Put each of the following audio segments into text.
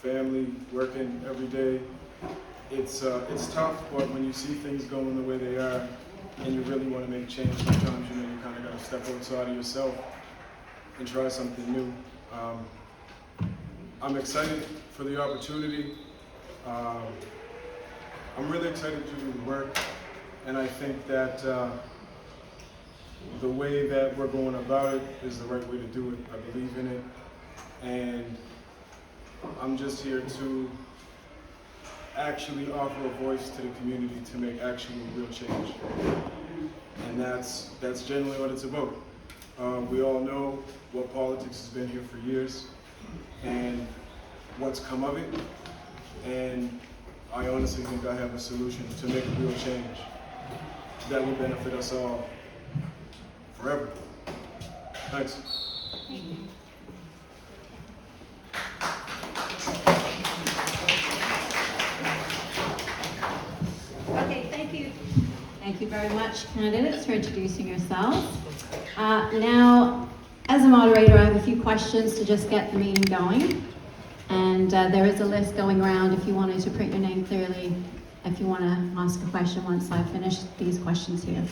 family, working every day. It's tough, but when you see things going the way they are, and you really want to make change, sometimes you kind of got to step outside of yourself and try something new. I'm excited for the opportunity. I'm really excited to do the work, and I think that the way that we're going about it is the right way to do it. I believe in it, and I'm just here to actually offer a voice to the community to make actual real change. And that's generally what it's about. We all know what politics has been here for years and what's come of it. And I honestly think I have a solution to make a real change that will benefit us all forever. Thanks. Thank you. Okay, thank you. Thank you very much, candidates, for introducing yourselves. Now, as a moderator, I have a few questions to just get the meeting going. And there is a list going around if you wanted to print your name clearly, if you want to ask a question once I finish these questions here.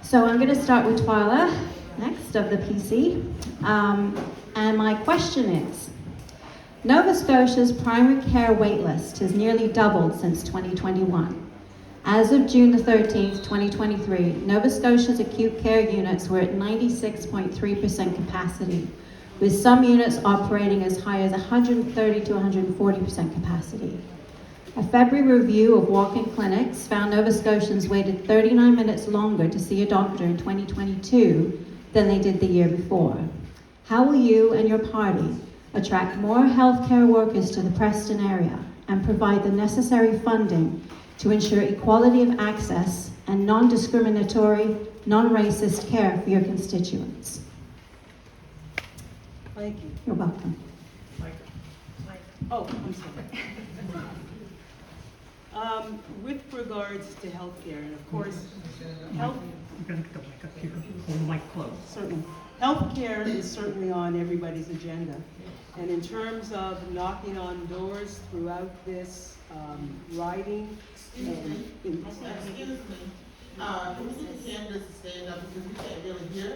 So I'm going to start with Twila next of the PC. And my question is, Nova Scotia's primary care waitlist has nearly doubled since 2021. As of June the 13th, 2023, Nova Scotia's acute care units were at 96.3% capacity, with some units operating as high as 130 to 140% capacity. A February review of walk-in clinics found Nova Scotians waited 39 minutes longer to see a doctor in 2022 than they did the year before. How will you and your party attract more healthcare workers to the Preston area and provide the necessary funding to ensure equality of access and non-discriminatory, non-racist care for your constituents? Thank you. You're welcome. Oh, I'm sorry. With regards to healthcare, and of course, certainly, healthcare is certainly on everybody's agenda. And in terms of knocking on doors throughout this riding, Excuse me. Can we get the candidates to stand up because we can't really hear?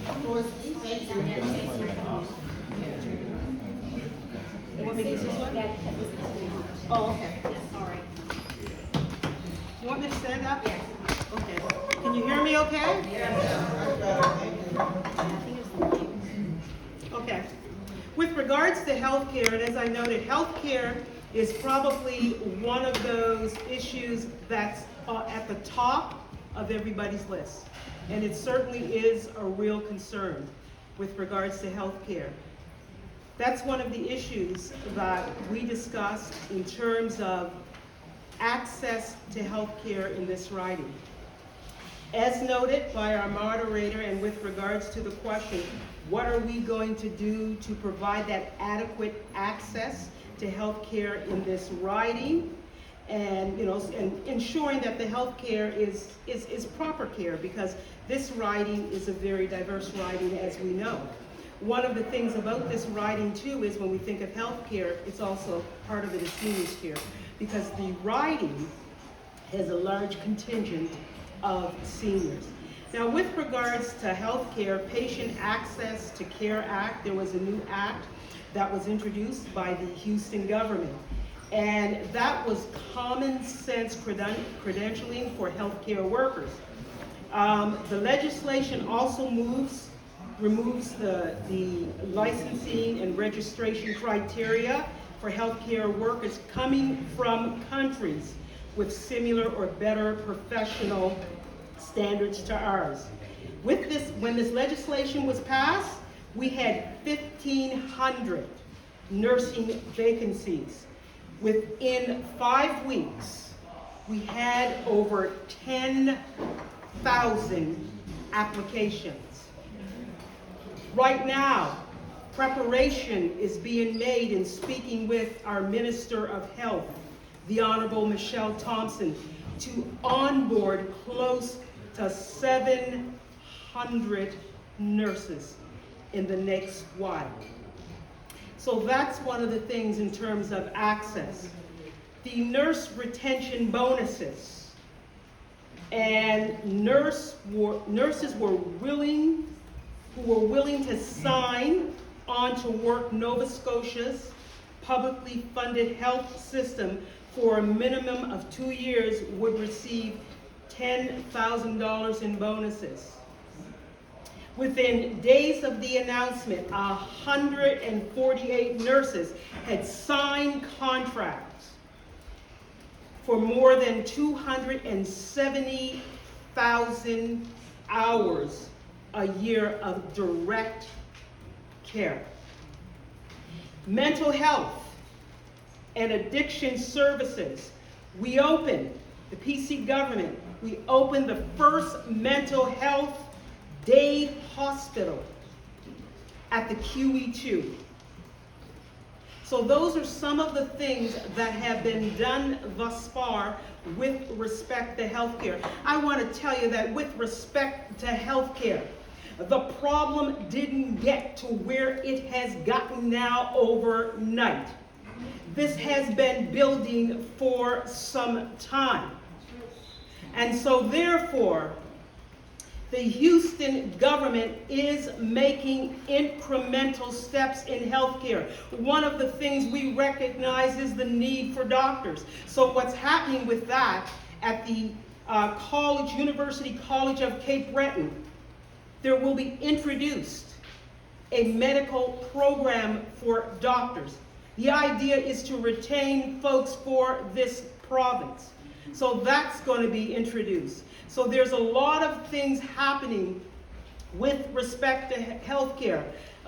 Of course, thank you. You want me to do this one? Oh, okay. Sorry. You want me to stand up? Yes. Okay. Can you hear me okay? Okay. With regards to healthcare, and as I noted, healthcare is probably one of those issues that's at the top of everybody's list. And it certainly is a real concern with regards to healthcare. That's one of the issues that we discussed in terms of access to healthcare in this riding. As noted by our moderator, and with regards to the question, what are we going to do to provide that adequate access to healthcare in this riding? And and ensuring that the healthcare is proper care, because this riding is a very diverse riding, as we know. One of the things about this riding too is when we think of healthcare, it's also part of it is seniors care, because the riding has a large contingent of seniors. Now, with regards to healthcare, Patient Access to Care Act, there was a new act that was introduced by the Houston government. And that was common sense credentialing for healthcare workers. The legislation also removes the licensing and registration criteria for healthcare workers coming from countries with similar or better professional standards to ours. With this, when this legislation was passed, we had 1,500 nursing vacancies. Within 5 weeks, we had over 10,000 applications. Right now, preparation is being made in speaking with our Minister of Health, the Honorable Michelle Thompson, to onboard close to 700 nurses in the next while. So that's one of the things in terms of access. The nurse retention bonuses. And nurses were willing to sign on to work Nova Scotia's publicly funded health system for a minimum of 2 years would receive $10,000 in bonuses. Within days of the announcement, 148 nurses had signed contracts for more than 270,000 hours a year of direct care. Mental health and addiction services. We opened, the PC government, we opened the first mental health day hospital at the QE2. So those are some of the things that have been done thus far with respect to healthcare. I want to tell you that with respect to healthcare, the problem didn't get to where it has gotten now overnight. This has been building for some time. And so therefore, the Houston government is making incremental steps in healthcare. One of the things we recognize is the need for doctors. So what's happening with that at the University College of Cape Breton, there will be introduced a medical program for doctors. The idea is to retain folks for this province. So that's going to be introduced. So there's a lot of things happening with respect to healthcare.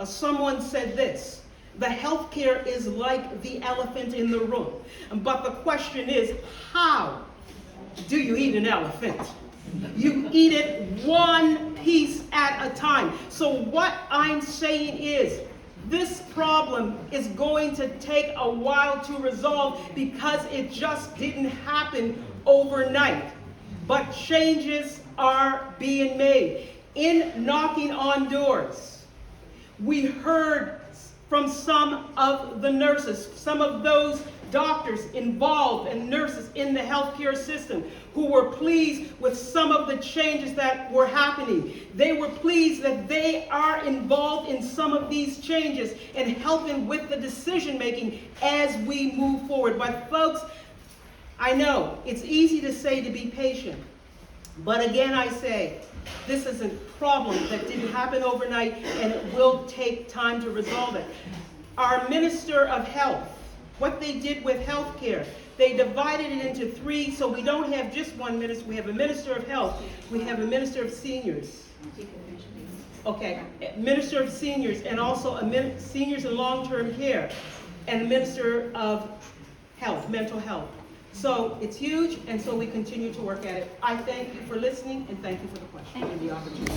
Someone said this, the healthcare is like the elephant in the room. But the question is, how do you eat an elephant? You eat it one piece at a time. So what I'm saying is, this problem is going to take a while to resolve because it just didn't happen overnight. But changes are being made. In knocking on doors, we heard from some of the nurses, some of those doctors involved and nurses in the healthcare system who were pleased with some of the changes that were happening. They were pleased that they are involved in some of these changes and helping with the decision making as we move forward. But folks, I know it's easy to say to be patient, but again I say, this is a problem that didn't happen overnight and it will take time to resolve it. Our Minister of Health, what they did with health care, they divided it into three, so we don't have just one minister. We have a Minister of Health, we have a Minister of Seniors. Okay, Minister of Seniors, and also a Seniors and Long-Term Care, and a Minister of Health, Mental Health. So it's huge, and so we continue to work at it. I thank you for listening, and thank you for the question and the opportunity.